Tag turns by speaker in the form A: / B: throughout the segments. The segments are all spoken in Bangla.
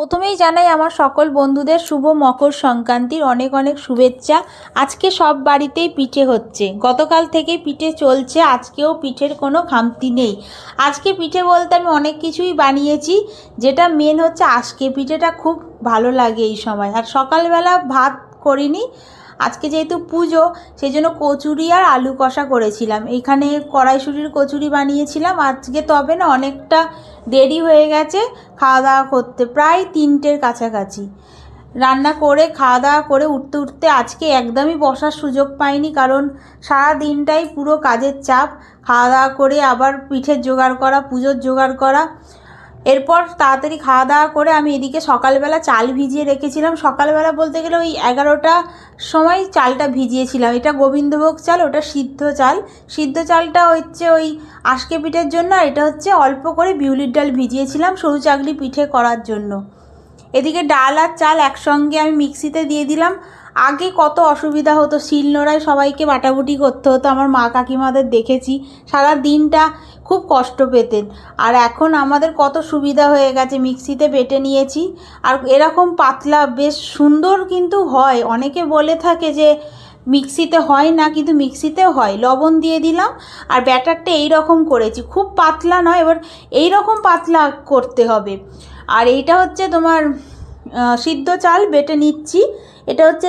A: প্রথমেই জানাই আমার সকল বন্ধুদের শুভ মকর সংক্রান্তির অনেক অনেক শুভেচ্ছা। আজকে সব বাড়িতেই পিঠে হচ্ছে, গতকাল থেকেই পিঠে চলছে, আজকেও পিঠের কোনো খামতি নেই। আজকে পিঠে বলতে আমি অনেক কিছুই বানিয়েছি, যেটা মেন হচ্ছে আজকে পিঠেটা খুব ভালো লাগে এই সময়। আর সকালবেলা ভাত করিনি, আজকে যেহেতু পুজো সেই জন্য কচুরি আর আলু কষা করেছিলাম। এইখানে কড়াইশুঁটির কচুরি বানিয়েছিলাম আজকে, তবে না অনেকটা দেরি হয়ে গেছে খাওয়া দাওয়া করতে, প্রায় 3টের কাছাকাছি রান্না করে খাওয়া দাওয়া করে উঠতে উঠতে আজকে একদমই বসার সুযোগ পাইনি, কারণ সারা দিনটাই পুরো কাজের চাপ। খাওয়া দাওয়া করে আবার পিঠের জোগাড় করা, পুজোর জোগাড় করা, এরপর তাড়াতাড়ি খাওয়া দাওয়া করে আমি এদিকে সকালবেলা চাল ভিজিয়ে রেখেছিলাম। সকালবেলা বলতে গেলে ওই 11টার সময় চালটা ভিজিয়েছিলাম। এটা গোবিন্দভোগ চাল, ওটা সিদ্ধ চাল। সিদ্ধ চালটা হচ্ছে ওই আজকে পিঠের জন্য, আর এটা হচ্ছে অল্প করে বিউলির ডাল ভিজিয়েছিলাম সরু চাগলি পিঠে করার জন্য। এদিকে ডাল আর চাল একসঙ্গে আমি মিক্সিতে দিয়ে দিলাম। আগে কত অসুবিধা হতো, শিলনোড়ায় সবাইকে বাটাবুটি করতে হতো, আমার মা কাকিমাদের দেখেছি সারা দিনটা খুব কষ্ট পেতেন। আর এখন আমাদের কত সুবিধা হয়ে গেছে, মিক্সিতে বেটে নিয়েছি। আর এরকম পাতলা বেশ সুন্দর কিন্তু হয়। অনেকে বলে থাকে যে মিক্সিতে হয় না, কিন্তু মিক্সিতেও হয়। লবণ দিয়ে দিলাম আর ব্যাটারটা এই রকম করেছি, খুব পাতলা নয়, এবার এই রকম পাতলা করতে হবে। আর এইটা হচ্ছে তোমার সিদ্ধ চাল বেটে নিচ্ছি, এটা হচ্ছে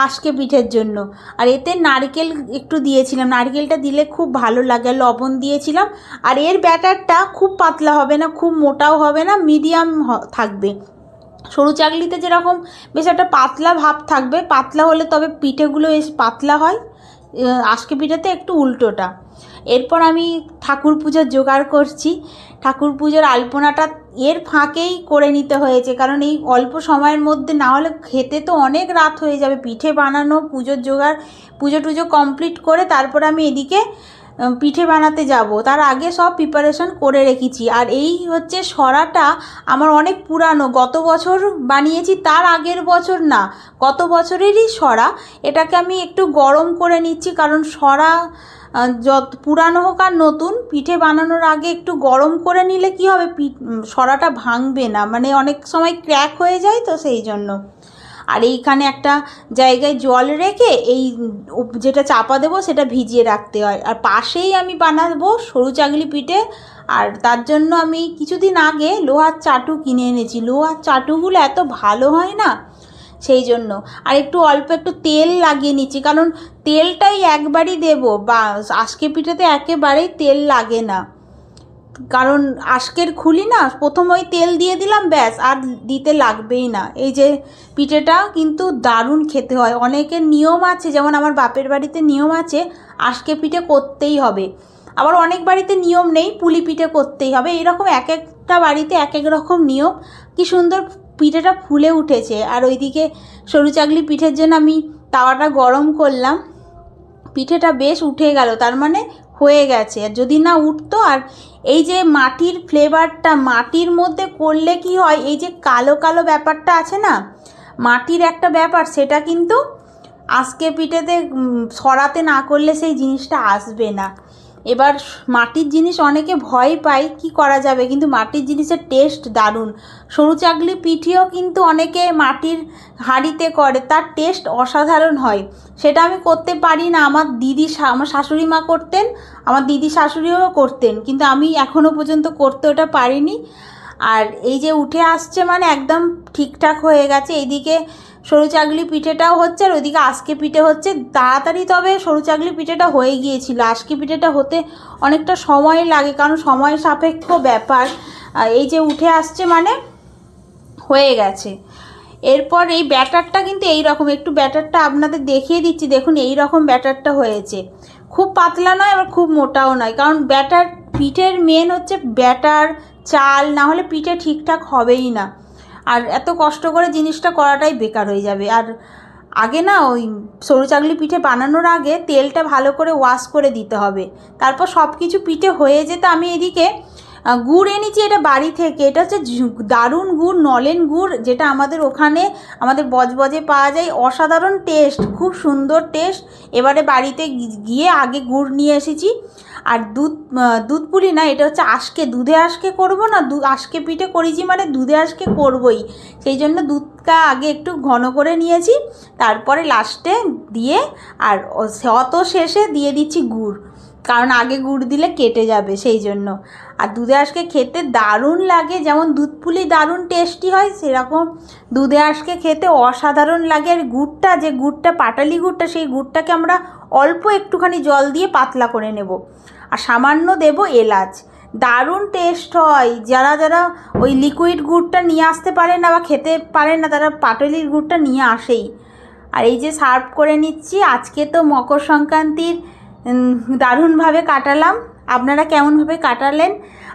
A: আজকে পিঠের জন্য। আর এতে নারকেল একটু দিয়েছিলাম, নারকেলটা দিলে খুব ভালো লাগে। লবণ দিয়েছিলাম। আর এর ব্যাটারটা খুব পাতলা হবে না, খুব মোটাও হবে না, মিডিয়াম থাকবে। সরু চাকলিতে যেরকম বেশ একটা পাতলা ভাব থাকবে, পাতলা হলে তবে পিঠেগুলো বেশ পাতলা হয়, আজকে পিঠেতে একটু উল্টোটা। এরপর আমি ঠাকুর পুজোর জোগাড় করছি। ঠাকুর পুজোর আলপনাটা এর ফাঁকেই করে নিতে হয়েছে, কারণ এই অল্প সময়ের মধ্যে না হলে খেতে তো অনেক রাত হয়ে যাবে। পিঠে বানানো, পুজোর জোগাড়, পুজো টুজো কমপ্লিট করে তারপর আমি এদিকে পিঠে বানাতে যাব, তার আগে সব প্রিপারেশন করে রেখেছি। আর এই হচ্ছে সরাটা আমার অনেক পুরানো, গত বছর বানিয়েছি, তার আগের বছর না, গত বছরেরই সরা। এটাকে আমি একটু গরম করে নিচ্ছি, কারণ সরা যত পুরানো হোক আর নতুন, পিঠে বানানোর আগে একটু গরম করে নিলে কি হবে, সরাটা ভাঙবে না, মানে অনেক সময় ক্র্যাক হয়ে যায় তো সেই জন্য। আর এইখানে একটা জায়গায় জল রেখে এই যেটা চাপা দেবো সেটা ভিজিয়ে রাখতে হয়। আর পাশেই আমি বানাবো সরু চাগলি পিঠে, আর তার জন্য আমি কিছুদিন আগে লোহার চাটু কিনে এনেছি। লোহার চাটুগুলো এত ভালো হয় না, সেই জন্য। আর একটু অল্প একটু তেল লাগিয়ে নিচ্ছি, কারণ তেলটাই একবারই দেবো, বা আজকে পিঠেতে একেবারেই তেল লাগে না, কারণ আজকের খুলি না, প্রথম ওই তেল দিয়ে দিলাম, ব্যাস আর দিতে লাগবেই না। এই যে পিঠেটা কিন্তু দারুণ খেতে হয়। অনেকের নিয়ম আছে, যেমন আমার বাপের বাড়িতে নিয়ম আছে আজকে পিঠে করতেই হবে, আবার অনেক বাড়িতে নিয়ম নেই, পুলি পিঠে করতেই হবে। এরকম এক একটা বাড়িতে এক এক রকম নিয়ম। কি সুন্দর পিঠেটা ফুলে উঠেছে। আর ওইদিকে সরু চাগলি পিঠের জন্য আমি তাওয়াটা গরম করলাম, পিঠেটা বেশ উঠে গেল, তার মানে হয়ে গেছে। আর যদি না উঠতো, আর এই যে মাটির ফ্লেভারটা মাটির মধ্যে করলে কি হয়, এই যে কালো কালো ব্যাপারটা আছে না, মাটির একটা ব্যাপার, সেটা কিন্তু আজকে পিঠেতে সরাতে না করলে সেই জিনিসটা আসবে না। এবার মাটির জিনিস অনেকে ভয় পায়, কি করা যাবে, কিন্তু মাটির জিনিসের টেস্ট দারুণ। সরু চাগলি পিঠেও কিন্তু অনেকে মাটির হাঁড়িতে করে, তার টেস্ট অসাধারণ হয়। সেটা আমি করতে পারি না, আমার দিদি, আমার শাশুড়ি মা করতেন, আমার দিদি শাশুড়িও করতেন, কিন্তু আমি এখনও পর্যন্ত করতে ওটা পারিনি। আর এই যে উঠে আসছে মানে একদম ঠিকঠাক হয়ে গেছে। এইদিকে সরু চাগলি পিঠেটাও হচ্ছে, আর ওইদিকে আজকে পিঠে হচ্ছে তাড়াতাড়ি। তবে সরু চাগলি পিঠেটা হয়ে গিয়েছিল, আজকে পিঠেটা হতে অনেকটা সময় লাগে, কারণ সময় সাপেক্ষ ব্যাপার। এই যে উঠে আসছে মানে হয়ে গেছে। এরপর এই ব্যাটারটা কিন্তু এই রকম, একটু ব্যাটারটা আপনাদের দেখিয়ে দিচ্ছি, দেখুন এই রকম ব্যাটারটা হয়েছে, খুব পাতলা নয় আবার খুব মোটাও নয়, কারণ ব্যাটার, পিঠের মেন হচ্ছে ব্যাটার, চাল না হলে পিঠে ঠিকঠাক হবেই না। আর এত কষ্ট করে জিনিসটা করাটাই বেকার হয়ে যাবে। আর আগে না ওই সরু চাগলি পিঠে বানানোর আগে তেলটা ভালো করে ওয়াশ করে দিতে হবে, তারপর সব কিছু পিঠে হয়ে যেত। আমি এদিকে গুড় এনেছি, এটা বাড়ি থেকে, এটা হচ্ছে দারুণ গুড়, নলেন গুড়, যেটা আমাদের ওখানে আমাদের বজবজে পাওয়া যায়, অসাধারণ টেস্ট, খুব সুন্দর টেস্ট। এবারে বাড়িতে গিয়ে আগে গুড় নিয়ে এসেছি, আর দুধ পুলি না, এটা হচ্ছে আজকে দুধে আজকে করবো না, আজকে পিঠে করেছি মানে দুধে আজকে করবই, সেই জন্য দুধটা আগে একটু ঘন করে নিয়েছি, তারপরে লাস্টে দিয়ে আর অত শেষে দিয়ে দিচ্ছি গুড়, কারণ আগে গুড় দিলে কেটে যাবে সেই জন্য। আর দুধে আজকে খেতে দারুণ লাগে, যেমন দুধ পুলি দারুণ টেস্টি হয়, সেরকম দুধে আজকে খেতে অসাধারণ লাগে। আর গুড়টা, যে গুড়টা পাটালি গুড়টা, সেই গুড়টাকে আমরা অল্প একটুখানি জল দিয়ে পাতলা করে নেব, আর সামান্য দেব এলাচ, দারুণ টেস্ট হয়। যারা যারা ওই লিকুইড গুড়টা নিয়ে আসতে পারে না বা খেতে পারে না, তারা পাটালির গুড়টা নিয়ে আসেই। আর এই যে সার্ভ করে নিচ্ছি। আজকে তো মকর সংক্রান্তির দারুণভাবে কাটালাম, আপনারা কেমনভাবে কাটালেন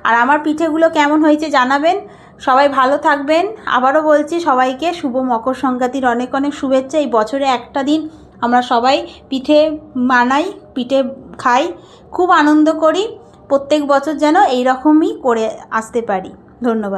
A: আর আমার পিঠেগুলো কেমন হয়েছে জানাবেন। সবাই ভালো থাকবেন। আবারও বলছি সবাইকে শুভ মকর সংক্রান্তির অনেক অনেক শুভেচ্ছা। এই বছরে একটা দিন আমরা সবাই পিঠে বানাই, পিঠে খাই, খুব আনন্দ করি, প্রত্যেক বছর যেন এই রকমই করে আসতে পারি। ধন্যবাদ।